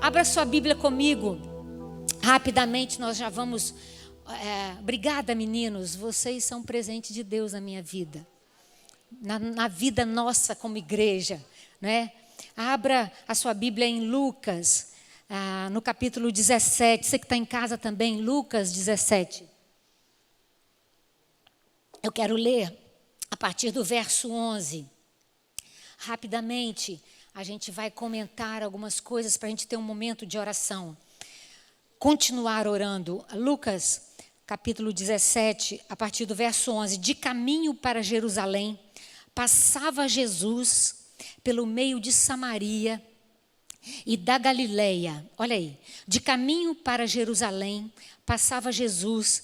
Abra sua Bíblia comigo. Rapidamente nós já vamos. Obrigada, meninos. Vocês são presente de Deus na minha vida. Na vida nossa como igreja, né? Abra a sua Bíblia em Lucas, no capítulo 17. Você que está em casa também, Lucas 17. Eu quero ler a partir do verso 11. Rapidamente, a gente vai comentar algumas coisas para a gente ter um momento de oração. Continuar orando. Lucas, capítulo 17, a partir do verso 11. De caminho para Jerusalém, passava Jesus pelo meio de Samaria e da Galileia. Olha aí. De caminho para Jerusalém, passava Jesus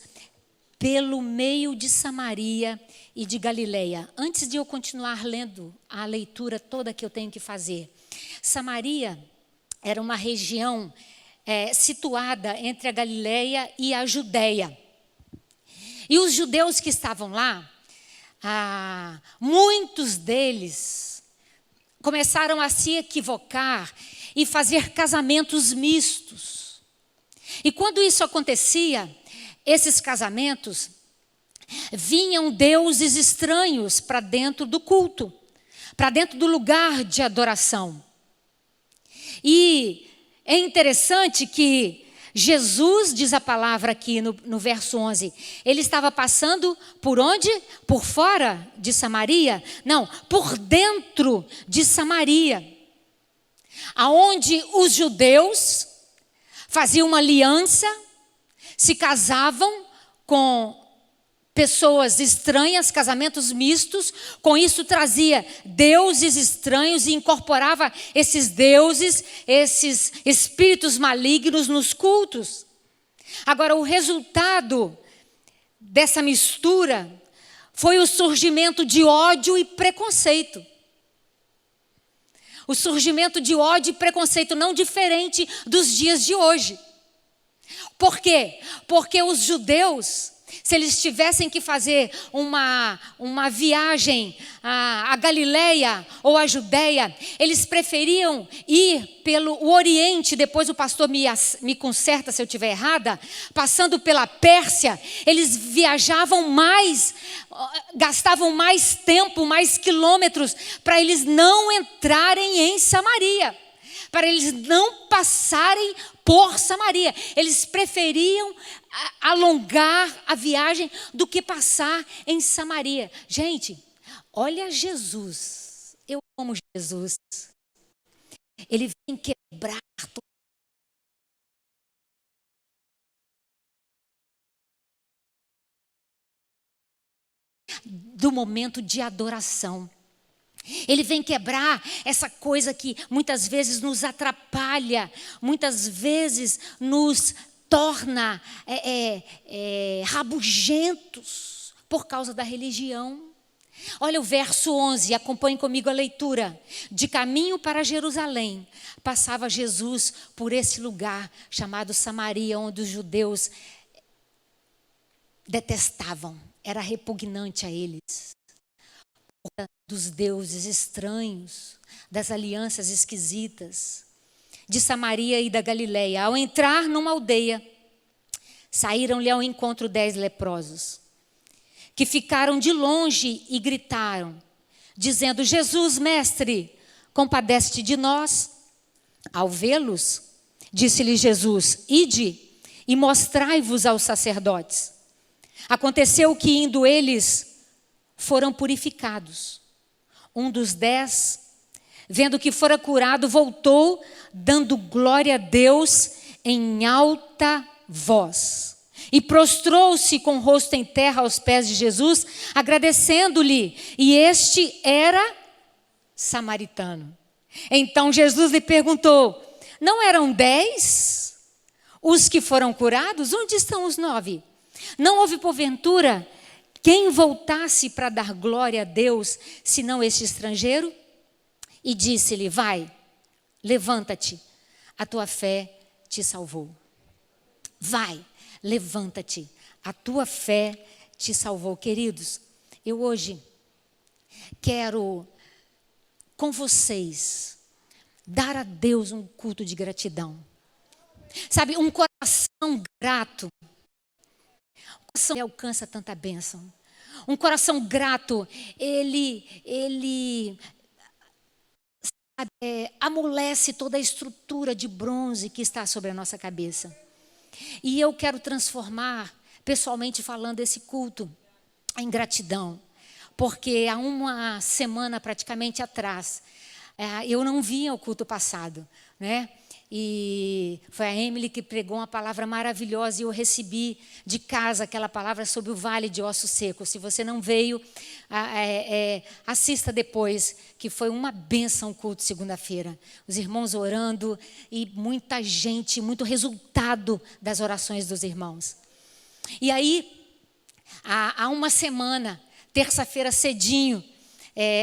pelo meio de Samaria e de Galileia. Antes de eu continuar lendo a leitura toda que eu tenho que fazer. Samaria era uma região situada entre a Galileia e a Judéia. E os judeus que estavam lá, muitos deles começaram a se equivocar e fazer casamentos mistos. E quando isso acontecia, esses casamentos, vinham deuses estranhos para dentro do culto, para dentro do lugar de adoração. E é interessante que Jesus, diz a palavra aqui no verso 11, ele estava passando por onde? Por fora de Samaria? Não, por dentro de Samaria, aonde os judeus faziam uma aliança, se casavam com pessoas estranhas, casamentos mistos. Com isso trazia deuses estranhos e incorporava esses deuses, esses espíritos malignos nos cultos. Agora, o resultado dessa mistura foi o surgimento de ódio e preconceito. O surgimento de ódio e preconceito não diferente dos dias de hoje. Por quê? Porque os judeus, se eles tivessem que fazer uma viagem à Galileia ou à Judéia, eles preferiam ir pelo Oriente. Depois o pastor me conserta se eu estiver errada. Passando pela Pérsia, eles viajavam mais, gastavam mais tempo, mais quilômetros, para eles não entrarem em Samaria, para eles não passarem por Samaria. Eles preferiam alongar a viagem do que passar em Samaria. Gente, olha Jesus. Eu amo Jesus. Ele vem quebrar do momento de adoração. Ele vem quebrar essa coisa que muitas vezes nos atrapalha, muitas vezes nos torna rabugentos por causa da religião. Olha o verso 11, acompanhe comigo a leitura. De caminho para Jerusalém, passava Jesus por esse lugar chamado Samaria, onde os judeus detestavam, era repugnante a eles. Dos deuses estranhos, das alianças esquisitas, de Samaria e da Galileia. Ao entrar numa aldeia, saíram-lhe ao encontro 10 leprosos, que ficaram de longe e gritaram, dizendo: Jesus, mestre, compadece-te de nós. Ao vê-los, disse-lhe Jesus: ide e mostrai-vos aos sacerdotes. Aconteceu que, indo eles, foram purificados. Um dos 10, vendo que fora curado, voltou, dando glória a Deus em alta voz. E prostrou-se com o rosto em terra aos pés de Jesus, agradecendo-lhe. E este era samaritano. Então Jesus lhe perguntou: não eram 10 os que foram curados? Onde estão os 9? Não houve porventura quem voltasse para dar glória a Deus, senão este estrangeiro? E disse-lhe: vai, levanta-te, a tua fé te salvou. Vai, levanta-te, a tua fé te salvou. Queridos, eu hoje quero com vocês dar a Deus um culto de gratidão. Sabe, um coração grato, um coração que alcança tanta bênção. Um coração grato, ele amolece toda a estrutura de bronze que está sobre a nossa cabeça. E eu quero transformar, pessoalmente falando, esse culto em gratidão. Porque há uma semana praticamente atrás, eu não vinha ao culto passado, né? E foi a Emily que pregou uma palavra maravilhosa e eu recebi de casa aquela palavra sobre o vale de ossos secos. Se você não veio, assista depois, que foi uma bênção o culto segunda-feira. Os irmãos orando e muita gente, muito resultado das orações dos irmãos. E aí, há uma semana, terça-feira cedinho,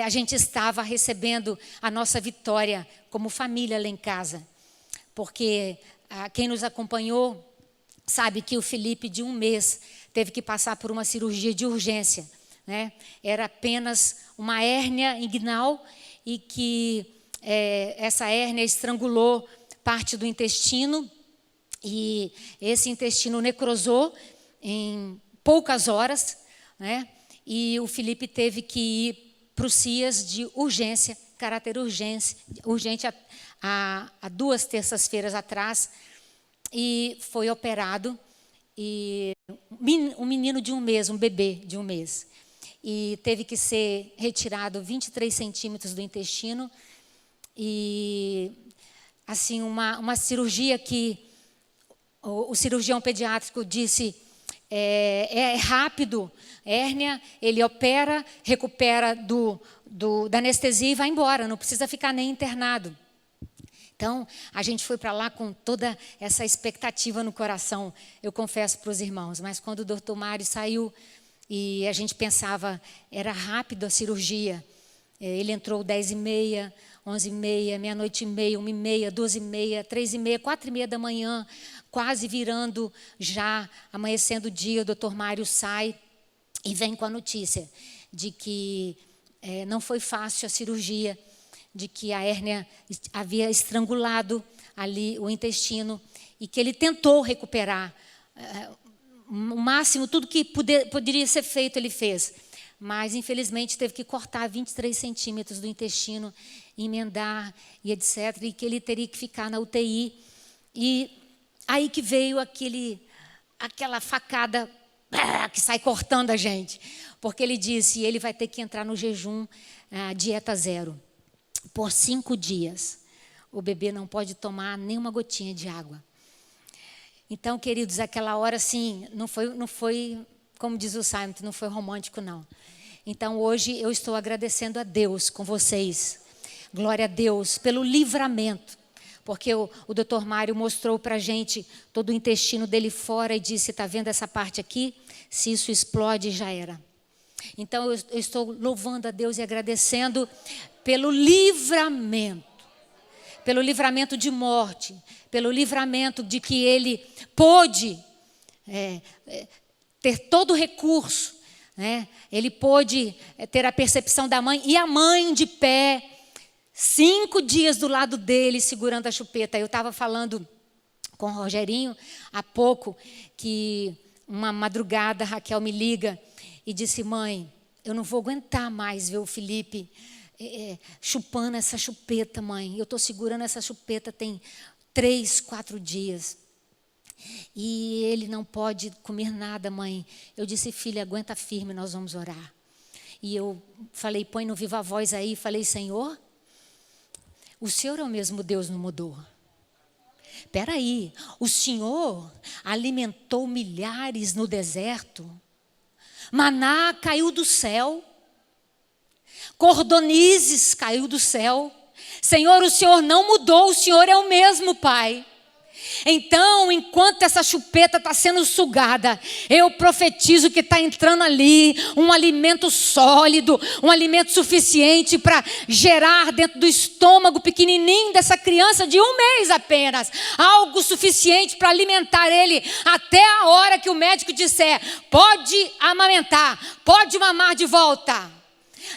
a gente estava recebendo a nossa vitória como família lá em casa. Porque quem nos acompanhou sabe que o Felipe, de 1 mês, teve que passar por uma cirurgia de urgência, né? Era apenas uma hérnia inguinal e que essa hérnia estrangulou parte do intestino e esse intestino necrosou em poucas horas, né? E o Felipe teve que ir para o CIAS de urgência, caráter urgente há 2 terças-feiras atrás, e foi operado, e um menino de 1 mês, um bebê de 1 mês, e teve que ser retirado 23 centímetros do intestino, e assim, uma cirurgia que o cirurgião pediátrico disse, é rápido, hérnia, ele opera, recupera da anestesia e vai embora, não precisa ficar nem internado. Então, a gente foi para lá com toda essa expectativa no coração, eu confesso para os irmãos. Mas quando o doutor Mário saiu e a gente pensava, era rápido a cirurgia. Ele entrou 10h30, 11h30, meia-noite e meia, 1h30, 12h30, 3h30, 4h30 da manhã, quase virando já, amanhecendo o dia, o doutor Mário sai e vem com a notícia de que não foi fácil a cirurgia, de que a hérnia havia estrangulado ali o intestino e que ele tentou recuperar o máximo, tudo que poderia ser feito ele fez. Mas, infelizmente, teve que cortar 23 centímetros do intestino, emendar e etc. E que ele teria que ficar na UTI. E aí que veio aquela facada que sai cortando a gente. Porque ele disse, ele vai ter que entrar no jejum, dieta zero. Por 5 dias, o bebê não pode tomar nenhuma gotinha de água. Então, queridos, aquela hora, assim, não foi, como diz o Simon, não foi romântico, não. Então, hoje, eu estou agradecendo a Deus com vocês. Glória a Deus pelo livramento. Porque o doutor Mário mostrou para a gente todo o intestino dele fora e disse, está vendo essa parte aqui? Se isso explode, já era. Então, eu estou louvando a Deus e agradecendo pelo livramento de morte, pelo livramento de que ele pôde ter todo o recurso, né? Ele pôde ter a percepção da mãe, e a mãe de pé, 5 dias do lado dele, segurando a chupeta. Eu estava falando com o Rogerinho há pouco, que uma madrugada a Raquel me liga e disse, mãe, eu não vou aguentar mais ver o Felipe chupando essa chupeta, mãe. Eu estou segurando essa chupeta tem 3, 4 dias. E ele não pode comer nada, mãe. Eu disse, filha, aguenta firme, nós vamos orar. E eu falei, põe no viva voz aí. Falei, Senhor, o Senhor é o mesmo Deus, não mudou. Espera aí, o Senhor alimentou milhares no deserto. Maná caiu do céu. Cordonizes caiu do céu. Senhor, o Senhor não mudou, o Senhor é o mesmo, Pai. Então, enquanto essa chupeta está sendo sugada, eu profetizo que está entrando ali um alimento sólido, um alimento suficiente para gerar dentro do estômago pequenininho dessa criança de 1 mês apenas, algo suficiente para alimentar ele até a hora que o médico disser, pode amamentar, pode mamar de volta.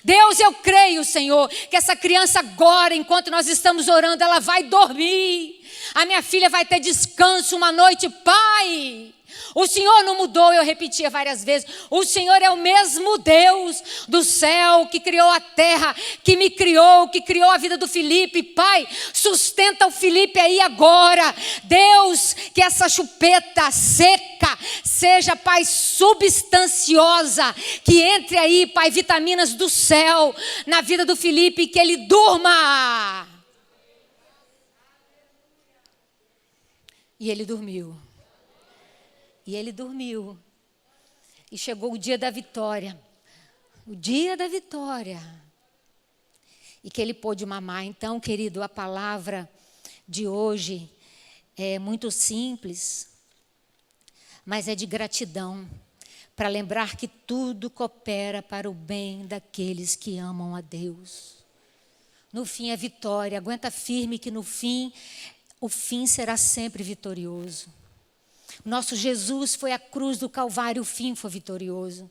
Deus, eu creio, Senhor, que essa criança agora, enquanto nós estamos orando, ela vai dormir. A minha filha vai ter descanso uma noite, Pai. O Senhor não mudou, eu repetia várias vezes. O Senhor é o mesmo Deus do céu que criou a terra, que me criou, que criou a vida do Felipe. Pai, sustenta o Felipe aí agora. Deus, que essa chupeta seca seja, Pai, substanciosa. Que entre aí, Pai, vitaminas do céu na vida do Felipe, que ele durma. E ele dormiu. E ele dormiu. E chegou o dia da vitória. O dia da vitória. E que ele pôde mamar. Então, querido, a palavra de hoje é muito simples, mas é de gratidão. Para lembrar que tudo coopera para o bem daqueles que amam a Deus. No fim é vitória. Aguenta firme que no fim, o fim será sempre vitorioso. Nosso Jesus foi à cruz do Calvário, o fim foi vitorioso.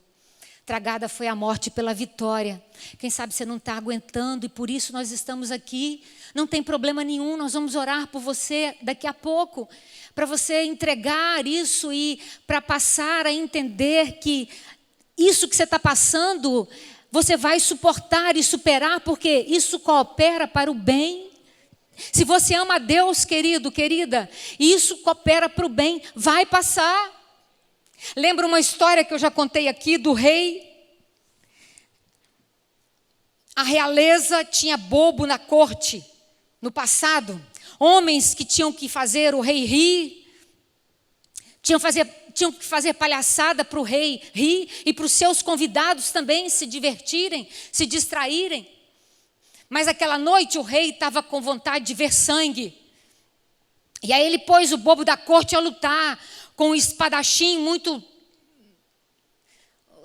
Tragada foi a morte pela vitória. Quem sabe você não está aguentando e por isso nós estamos aqui. Não tem problema nenhum, nós vamos orar por você daqui a pouco. Para você entregar isso e para passar a entender que isso que você está passando, você vai suportar e superar, porque isso coopera para o bem. Se você ama a Deus, querido, querida, e isso coopera para o bem, vai passar. Lembra uma história que eu já contei aqui do rei? A realeza tinha bobo na corte, no passado. Homens que tinham que fazer o rei rir, tinham que fazer palhaçada para o rei rir e para os seus convidados também se divertirem, se distraírem. Mas aquela noite o rei estava com vontade de ver sangue. E aí ele pôs o bobo da corte a lutar com um espadachim muito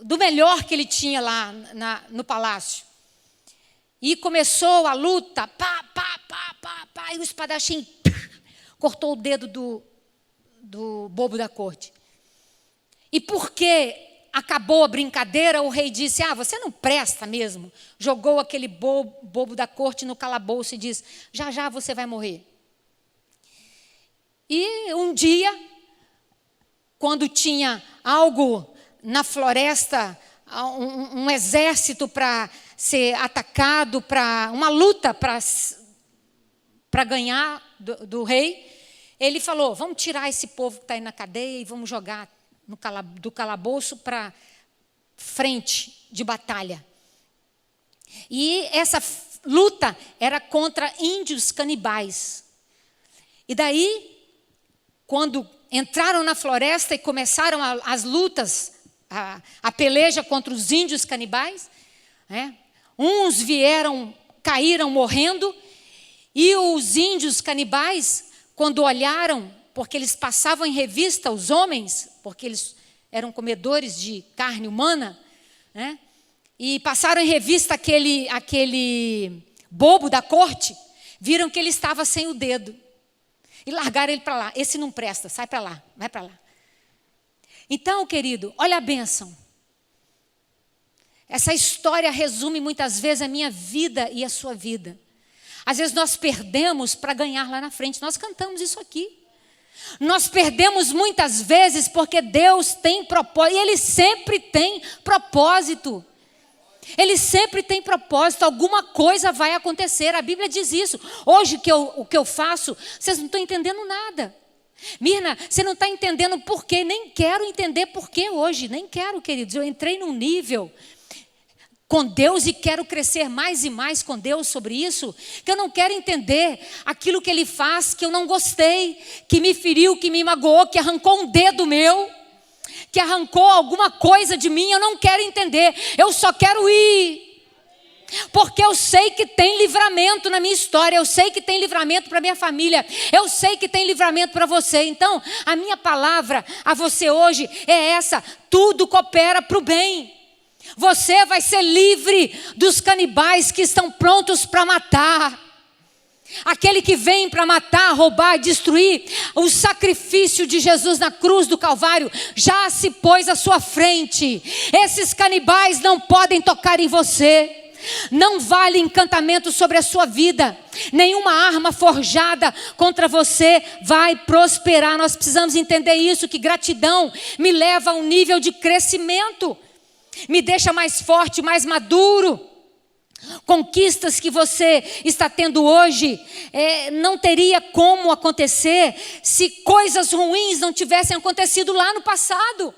do melhor que ele tinha lá no palácio. E começou a luta, e o espadachim cortou o dedo do bobo da corte. E porque acabou a brincadeira, o rei disse, você não presta mesmo. Jogou aquele bobo da corte no calabouço e disse, já você vai morrer. E um dia, quando tinha algo na floresta, um exército para ser atacado, para uma luta para ganhar do rei, ele falou, vamos tirar esse povo que está aí na cadeia e vamos jogar do calabouço para frente de batalha. E essa luta era contra índios canibais. E daí, quando entraram na floresta e começaram as lutas, a peleja contra os índios canibais, uns caíram morrendo, e os índios canibais, quando olharam, porque eles passavam em revista os homens, porque eles eram comedores de carne humana, e passaram em revista aquele bobo da corte, viram que ele estava sem o dedo, e largaram ele para lá. Esse não presta, sai para lá, vai para lá. Então, querido, olha a bênção. Essa história resume muitas vezes a minha vida e a sua vida. Às vezes nós perdemos para ganhar lá na frente, nós cantamos isso aqui. Nós perdemos muitas vezes porque Deus tem propósito, e Ele sempre tem propósito. Ele sempre tem propósito, alguma coisa vai acontecer, a Bíblia diz isso. Hoje o que eu faço, vocês não estão entendendo nada. Mirna, você não está entendendo por quê, nem quero entender por quê hoje, nem quero, queridos. Eu entrei num nível com Deus e quero crescer mais e mais com Deus sobre isso, que eu não quero entender aquilo que Ele faz, que eu não gostei, que me feriu, que me magoou, que arrancou um dedo meu, que arrancou alguma coisa de mim. Eu não quero entender, eu só quero ir, porque eu sei que tem livramento na minha história, eu sei que tem livramento para minha família, eu sei que tem livramento para você. Então a minha palavra a você hoje é essa: tudo coopera para o bem. Você vai ser livre dos canibais que estão prontos para matar. Aquele que vem para matar, roubar, destruir. O sacrifício de Jesus na cruz do Calvário já se pôs à sua frente. Esses canibais não podem tocar em você. Não vale encantamento sobre a sua vida. Nenhuma arma forjada contra você vai prosperar. Nós precisamos entender isso, que gratidão me leva a um nível de crescimento. Me deixa mais forte, mais maduro. Conquistas que você está tendo hoje não teria como acontecer se coisas ruins não tivessem acontecido lá no passado.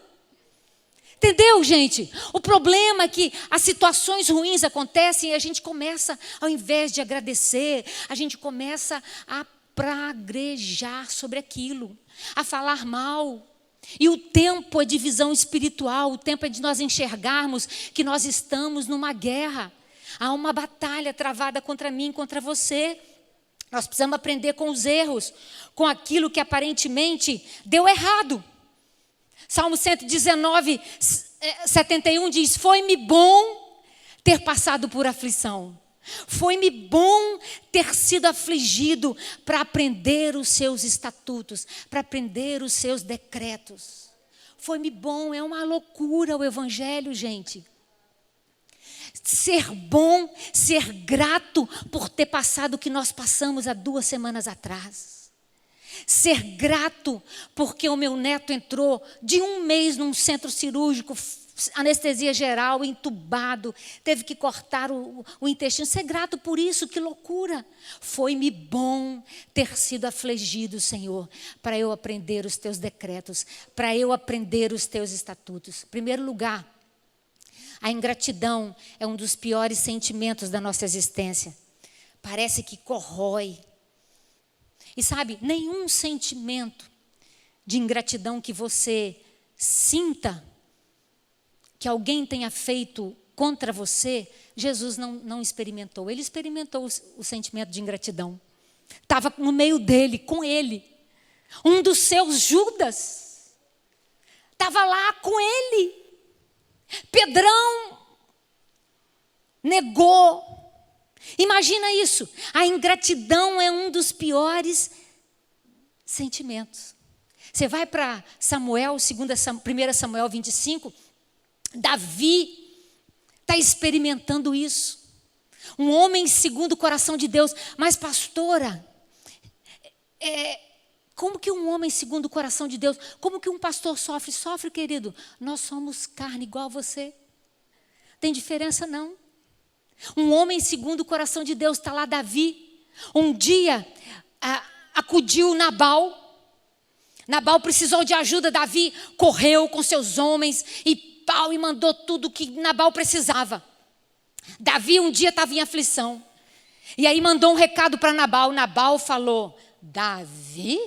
Entendeu, gente? O problema é que as situações ruins acontecem e a gente começa, ao invés de agradecer, a gente começa a praguejar sobre aquilo, a falar mal. E o tempo é de visão espiritual, o tempo é de nós enxergarmos que nós estamos numa guerra. Há uma batalha travada contra mim, contra você. Nós precisamos aprender com os erros, com aquilo que aparentemente deu errado. Salmo 119, 71 diz: foi-me bom ter passado por aflição. Foi-me bom ter sido afligido para aprender os seus estatutos, para aprender os seus decretos. Foi-me bom, é uma loucura o evangelho, gente. Ser bom, ser grato por ter passado o que nós passamos há 2 semanas atrás. Ser grato porque o meu neto entrou de 1 mês num centro cirúrgico, anestesia geral, entubado, teve que cortar o intestino. Ser grato por isso, que loucura. Foi-me bom ter sido afligido, Senhor, para eu aprender os teus decretos, para eu aprender os teus estatutos. Em primeiro lugar, a ingratidão é um dos piores sentimentos da nossa existência. Parece que corrói. E sabe, nenhum sentimento de ingratidão que você sinta, que alguém tenha feito contra você, Jesus não experimentou. Ele experimentou o sentimento de ingratidão. Estava no meio dele, com ele. Um dos seus Judas estava lá com ele. Pedrão negou. Imagina isso. A ingratidão é um dos piores sentimentos. Você vai para Samuel, 1 Samuel 25, Davi está experimentando isso. Um homem segundo o coração de Deus. Mas pastora, como que um homem segundo o coração de Deus, como que um pastor sofre? Sofre, querido. Nós somos carne igual a você. Tem diferença não. Um homem segundo o coração de Deus, está lá Davi. Um dia acudiu Nabal. Nabal precisou de ajuda. Davi correu com seus homens e mandou tudo que Nabal precisava. Davi um dia estava em aflição. E aí mandou um recado para Nabal. Nabal falou: Davi?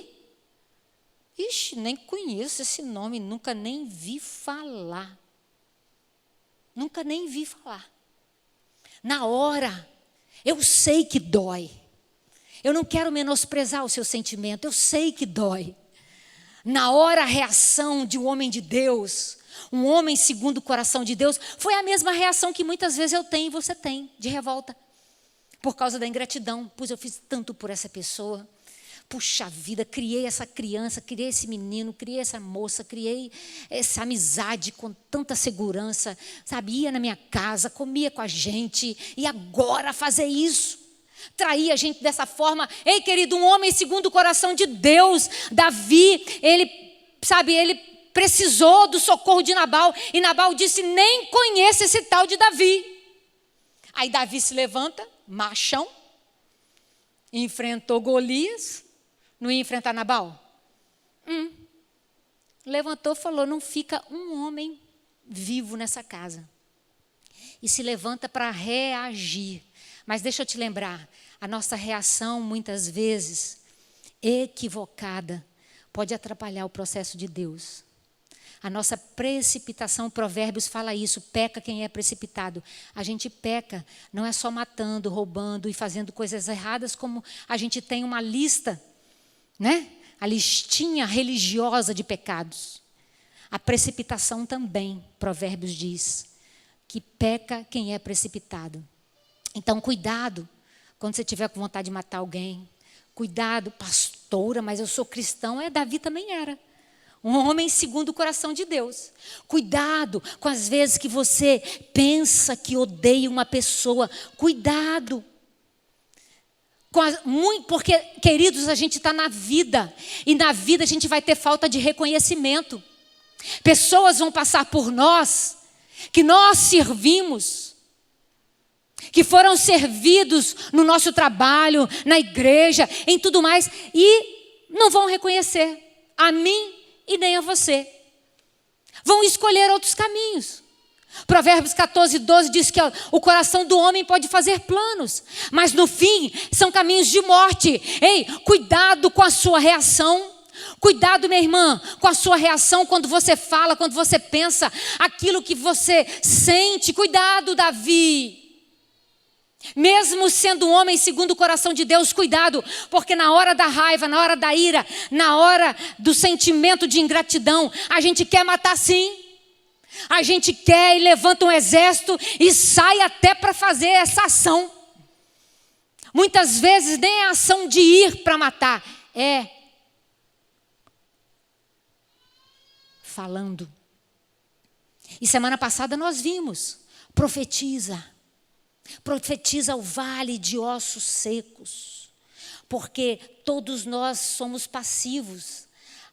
Ixi, nem conheço esse nome, nunca nem vi falar. Nunca nem vi falar. Na hora, eu sei que dói. Eu não quero menosprezar o seu sentimento, eu sei que dói. Na hora, a reação de um homem de Deus, um homem segundo o coração de Deus, foi a mesma reação que muitas vezes eu tenho e você tem, de revolta. Por causa da ingratidão, pois eu fiz tanto por essa pessoa. Puxa vida, criei essa criança, criei esse menino, criei essa moça, criei essa amizade com tanta segurança, sabe? Ia na minha casa, comia com a gente, e agora fazer isso? Trair a gente dessa forma. Ei, querido, um homem segundo o coração de Deus, Davi, ele precisou do socorro de Nabal, e Nabal disse: nem conheço esse tal de Davi. Aí Davi se levanta, machão, enfrentou Golias. Não ia enfrentar Nabal? Levantou e falou: não fica um homem vivo nessa casa. E se levanta para reagir. Mas deixa eu te lembrar, a nossa reação, muitas vezes, equivocada, pode atrapalhar o processo de Deus. A nossa precipitação, Provérbios fala isso, peca quem é precipitado. A gente peca, não é só matando, roubando e fazendo coisas erradas, como a gente tem uma lista, né? A listinha religiosa de pecados. A precipitação também, Provérbios diz, que peca quem é precipitado. Então, cuidado quando você tiver com vontade de matar alguém. Cuidado, pastora, mas eu sou cristão. Davi também era. Um homem segundo o coração de Deus. Cuidado com as vezes que você pensa que odeia uma pessoa. Cuidado. Porque, queridos, a gente está na vida. E na vida a gente vai ter falta de reconhecimento. Pessoas vão passar por nós, que nós servimos, que foram servidos no nosso trabalho, na igreja, em tudo mais, e não vão reconhecer a mim e nem a você. Vão escolher outros caminhos. Provérbios 14:12 diz que o coração do homem pode fazer planos, mas no fim são caminhos de morte. Ei, cuidado com a sua reação. Cuidado, minha irmã, com a sua reação quando você fala, quando você pensa, aquilo que você sente. Cuidado, Davi. Mesmo sendo um homem segundo o coração de Deus, cuidado, porque na hora da raiva, na hora da ira, na hora do sentimento de ingratidão, a gente quer matar sim. A gente quer e levanta um exército e sai até para fazer essa ação. Muitas vezes nem é a ação de ir para matar, é falando. E semana passada nós vimos, profetiza o vale de ossos secos, porque todos nós somos passivos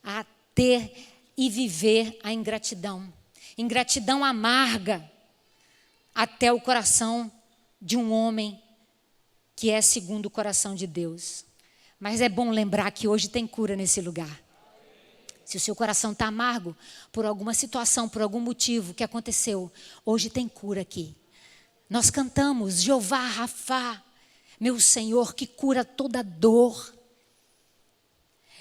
a ter e viver a ingratidão. Ingratidão amarga até o coração de um homem que é segundo o coração de Deus. Mas é bom lembrar que hoje tem cura nesse lugar. Se o seu coração está amargo por alguma situação, por algum motivo que aconteceu, hoje tem cura aqui. Nós cantamos, Jeová Rafá, meu Senhor que cura toda dor.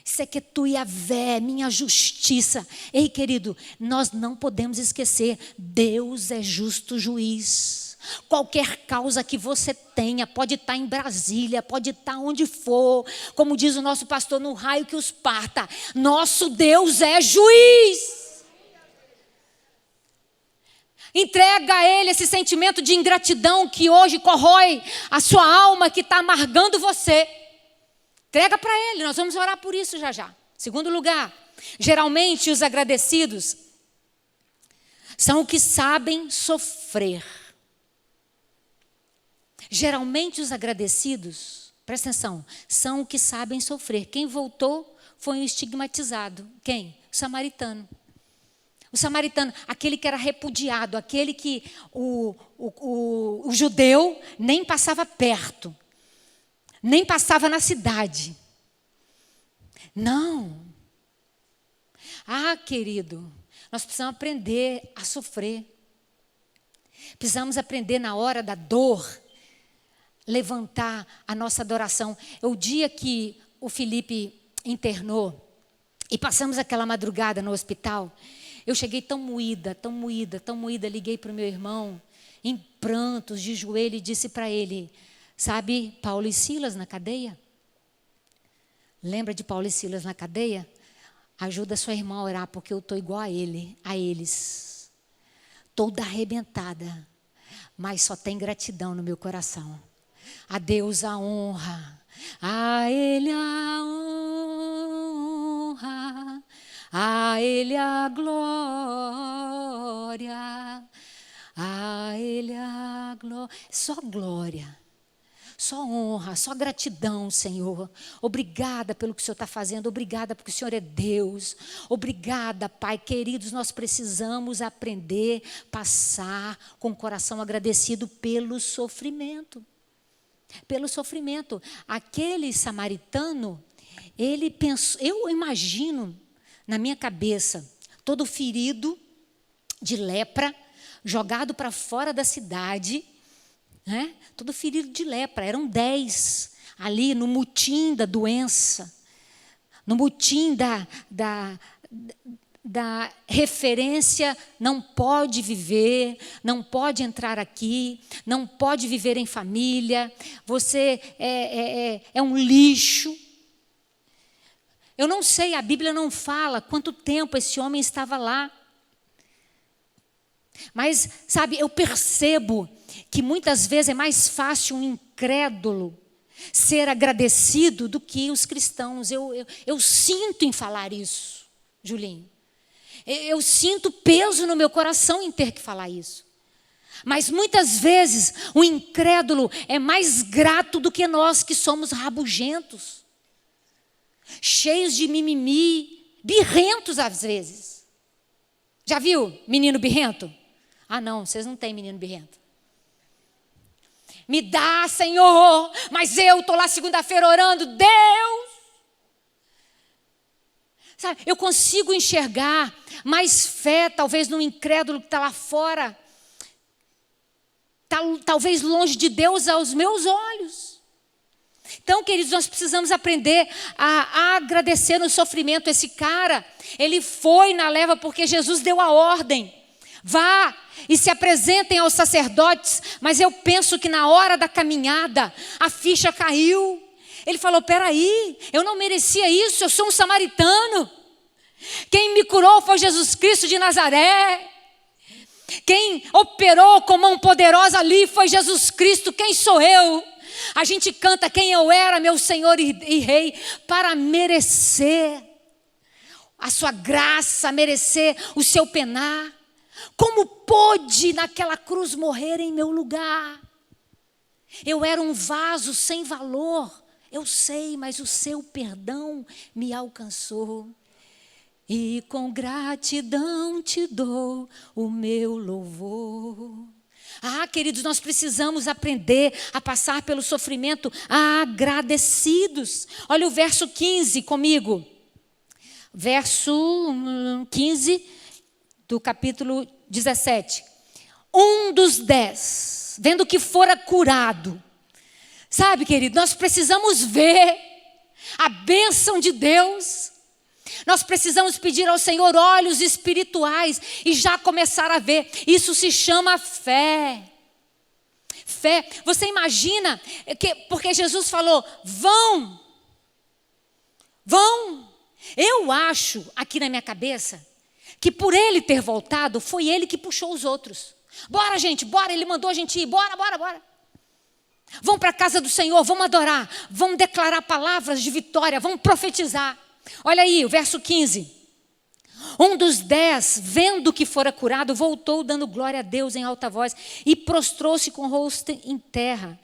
Sequetu Yavé, minha justiça. Ei, querido, nós não podemos esquecer, Deus é justo juiz. Qualquer causa que você tenha, pode estar em Brasília, pode estar onde for, como diz o nosso pastor, no raio que os parta, nosso Deus é juiz. Entrega a Ele esse sentimento de ingratidão que hoje corrói a sua alma, que está amargando você. Entrega para Ele, nós vamos orar por isso já já. Segundo lugar, geralmente os agradecidos são os que sabem sofrer. Geralmente os agradecidos, presta atenção, são os que sabem sofrer. Quem voltou foi um estigmatizado. Quem? O samaritano. O samaritano, aquele que era repudiado, aquele que o judeu nem passava perto, nem passava na cidade. Não. Ah, querido, nós precisamos aprender a sofrer. Precisamos aprender na hora da dor, levantar a nossa adoração. O dia que o Felipe internou e passamos aquela madrugada no hospital, eu cheguei tão moída, liguei para o meu irmão, em prantos, de joelho, e disse para ele, sabe Paulo e Silas na cadeia? Lembra de Paulo e Silas na cadeia? Ajuda sua irmã a orar, porque eu estou igual a eles. Toda arrebentada, mas só tem gratidão no meu coração. A Deus a honra, a Ele a honra, a Ele a glória, a Ele a glória. Só glória, só honra, só gratidão, Senhor. Obrigada pelo que o Senhor está fazendo, obrigada porque o Senhor é Deus. Obrigada, Pai. Queridos, nós precisamos aprender a passar com o coração agradecido pelo sofrimento. Pelo sofrimento. Aquele samaritano, ele pensou, eu imagino na minha cabeça, todo ferido de lepra, jogado para fora da cidade, né? Todo ferido de lepra, eram 10 ali no mutim da doença, no mutim da referência, não pode viver, não pode entrar aqui, não pode viver em família, você é um lixo. Eu não sei, a Bíblia não fala quanto tempo esse homem estava lá. Mas, sabe, eu percebo que muitas vezes é mais fácil um incrédulo ser agradecido do que os cristãos. Eu sinto em falar isso, Julinho. Eu sinto peso no meu coração em ter que falar isso. Mas muitas vezes o incrédulo é mais grato do que nós que somos rabugentos, cheios de mimimi, birrentos às vezes. Já viu menino birrento? Ah não, vocês não têm menino birrento. Me dá, Senhor, mas eu estou lá segunda-feira orando, Deus. Sabe, eu consigo enxergar mais fé, talvez, no incrédulo que está lá fora. Talvez longe de Deus aos meus olhos. Então, queridos, nós precisamos aprender a agradecer no sofrimento. Esse cara, ele foi na leva porque Jesus deu a ordem. Vá e se apresentem aos sacerdotes. Mas eu penso que na hora da caminhada, a ficha caiu. Ele falou, peraí, eu não merecia isso, eu sou um samaritano. Quem me curou foi Jesus Cristo de Nazaré. Quem operou com mão poderosa ali foi Jesus Cristo, quem sou eu? A gente canta quem eu era, meu Senhor e Rei, para merecer a sua graça, merecer o seu penar. Como pôde naquela cruz morrer em meu lugar? Eu era um vaso sem valor, eu sei, mas o seu perdão me alcançou. E com gratidão te dou o meu louvor. Ah, queridos, nós precisamos aprender a passar pelo sofrimento agradecidos. Olha o verso 15 comigo. Verso 15 do capítulo 17. Um dos 10, vendo que fora curado. Sabe, querido, nós precisamos ver a bênção de Deus. Nós precisamos pedir ao Senhor olhos espirituais e já começar a ver. Isso se chama fé. Fé. Você imagina que, porque Jesus falou, vão. Eu acho aqui na minha cabeça que por ele ter voltado, foi ele que puxou os outros. Bora, gente, bora. Ele mandou a gente ir. Bora. Vamos para a casa do Senhor, vamos adorar. Vamos declarar palavras de vitória, vamos profetizar. Olha aí, o verso 15. Um dos 10, vendo que fora curado, voltou dando glória a Deus em alta voz e prostrou-se com o rosto em terra.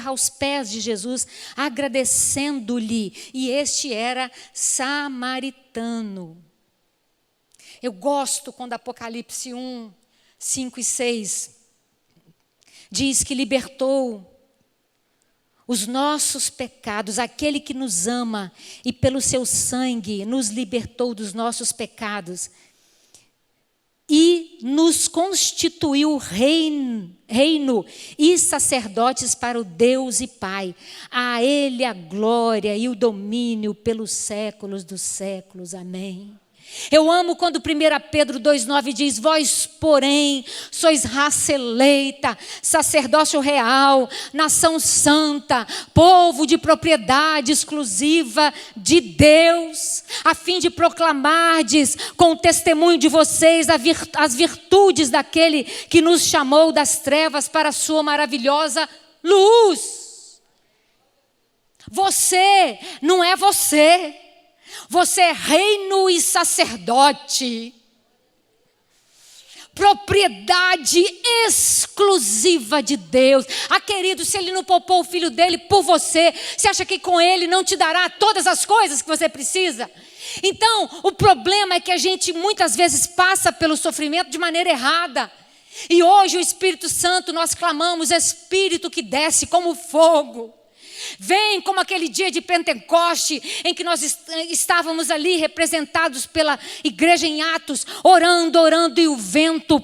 Aos pés de Jesus, agradecendo-lhe. E este era samaritano. Eu gosto quando Apocalipse 1, 5 e 6 diz que libertou os nossos pecados, aquele que nos ama e pelo seu sangue nos libertou dos nossos pecados e nos constituiu reino e sacerdotes para o Deus e Pai. A Ele a glória e o domínio pelos séculos dos séculos. Amém. Eu amo quando 1 Pedro 2,9 diz, vós, porém, sois raça eleita, sacerdócio real, nação santa, povo de propriedade exclusiva de Deus, a fim de proclamardes com o testemunho de vocês as virtudes daquele que nos chamou das trevas para a sua maravilhosa luz. Você não é você. Você é reino e sacerdote, propriedade exclusiva de Deus. Ah, querido, se Ele não poupou o Filho dele por você, você acha que com Ele não te dará todas as coisas que você precisa? Então, o problema é que a gente muitas vezes passa pelo sofrimento de maneira errada. E hoje o Espírito Santo, nós clamamos, Espírito que desce como fogo. Vem como aquele dia de Pentecoste, em que nós estávamos ali representados pela igreja em Atos, orando, e o vento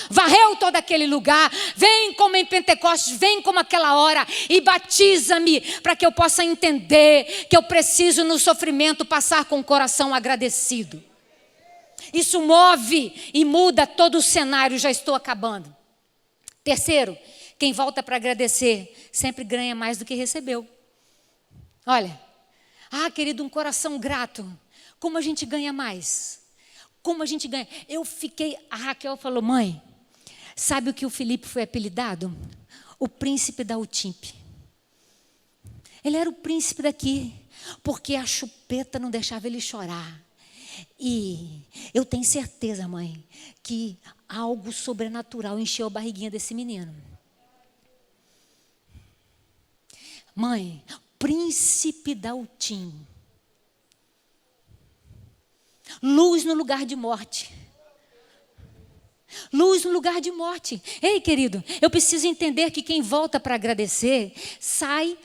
varreu todo aquele lugar. Vem como em Pentecostes, vem como aquela hora e batiza-me para que eu possa entender que eu preciso no sofrimento passar com o coração agradecido. Isso move e muda todo o cenário. Já estou acabando. Terceiro, quem volta para agradecer sempre ganha mais do que recebeu. Olha, querido, um coração grato. Como a gente ganha mais? Como a gente ganha? A Raquel falou, mãe, sabe o que o Felipe foi apelidado? O príncipe da Utimpe. Ele era o príncipe daqui, porque a chupeta não deixava ele chorar. E eu tenho certeza, mãe, que algo sobrenatural encheu a barriguinha desse menino. Mãe, príncipe da Altim. Luz no lugar de morte. Luz no lugar de morte. Ei, querido, eu preciso entender que quem volta para agradecer sai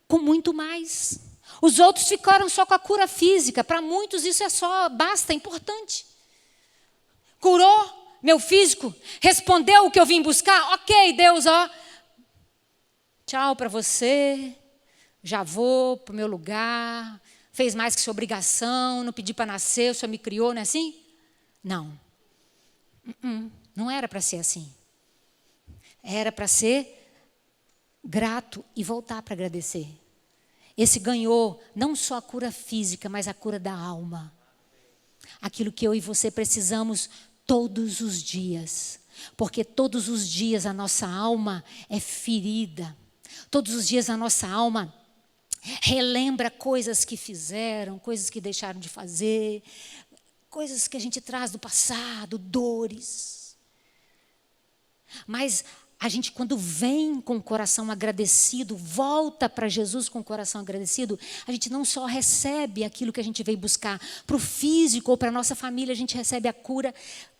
com muito mais. Os outros ficaram só com a cura física. Para muitos isso basta, é importante. Curou meu físico, respondeu o que eu vim buscar. Ok, Deus, tchau para você, já vou para o meu lugar, fez mais que sua obrigação, não pedi para nascer, o Senhor me criou, não é assim? Não. Não era para ser assim. Era para ser grato e voltar para agradecer. Esse ganhou não só a cura física, mas a cura da alma. Aquilo que eu e você precisamos todos os dias. Porque todos os dias a nossa alma é ferida. Todos os dias a nossa alma relembra coisas que fizeram, coisas que deixaram de fazer, coisas que a gente traz do passado, dores. Mas a gente, quando vem com o coração agradecido, volta para Jesus com o coração agradecido, a gente não só recebe aquilo que a gente veio buscar para o físico ou para a nossa família, a gente recebe a cura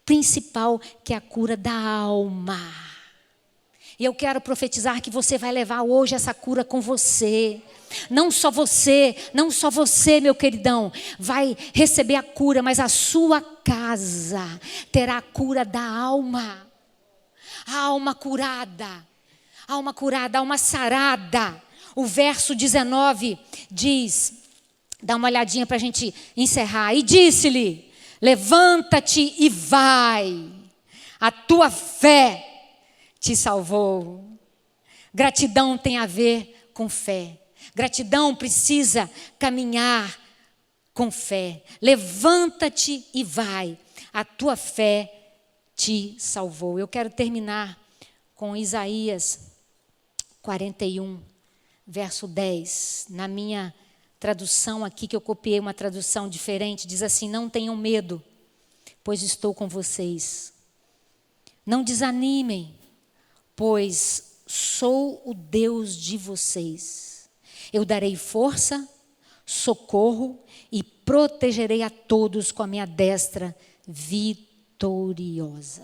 principal, que é a cura da alma. E eu quero profetizar que você vai levar hoje essa cura com você. Não só você, meu queridão, vai receber a cura, mas a sua casa terá a cura da alma. A alma curada, alma sarada. O verso 19 diz, dá uma olhadinha para a gente encerrar. E disse-lhe, levanta-te e vai, a tua fé te salvou. Gratidão tem a ver com fé. Gratidão precisa caminhar com fé. Levanta-te e vai, a tua fé te salvou. Eu quero terminar com Isaías 41, verso 10. Na minha tradução aqui, que eu copiei uma tradução diferente, diz assim: não tenham medo, pois estou com vocês. Não desanimem, pois sou o Deus de vocês. Eu darei força, socorro e protegerei a todos com a minha destra vitoriosa.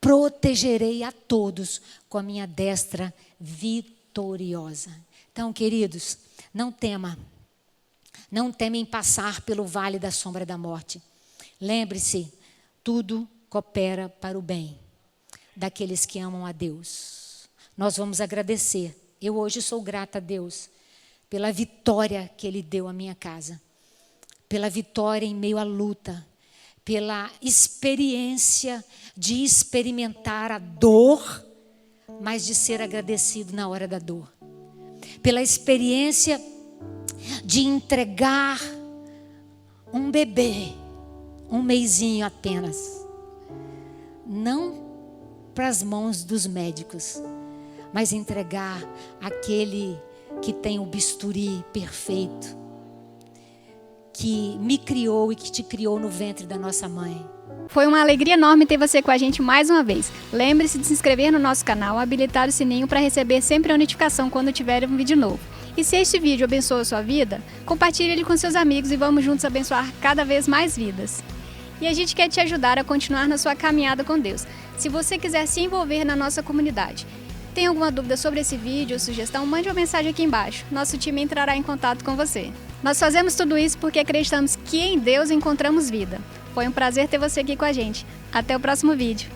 Protegerei a todos com a minha destra vitoriosa. Então, queridos, não temam em passar pelo vale da sombra da morte. Lembre-se, tudo coopera para o bem daqueles que amam a Deus. Nós vamos agradecer. Eu hoje sou grata a Deus pela vitória que Ele deu à minha casa, pela vitória em meio à luta, pela experiência de experimentar a dor, mas de ser agradecido na hora da dor. Pela experiência de entregar um bebê, um mesinho apenas, não para as mãos dos médicos, mas entregar aquele que tem o bisturi perfeito, que me criou e que te criou no ventre da nossa mãe. Foi uma alegria enorme ter você com a gente mais uma vez. Lembre-se de se inscrever no nosso canal, habilitar o sininho para receber sempre a notificação quando tiver um vídeo novo. E se este vídeo abençoa a sua vida, compartilhe ele com seus amigos e vamos juntos abençoar cada vez mais vidas. E a gente quer te ajudar a continuar na sua caminhada com Deus. Se você quiser se envolver na nossa comunidade, tem alguma dúvida sobre esse vídeo ou sugestão, mande uma mensagem aqui embaixo. Nosso time entrará em contato com você. Nós fazemos tudo isso porque acreditamos que em Deus encontramos vida. Foi um prazer ter você aqui com a gente. Até o próximo vídeo.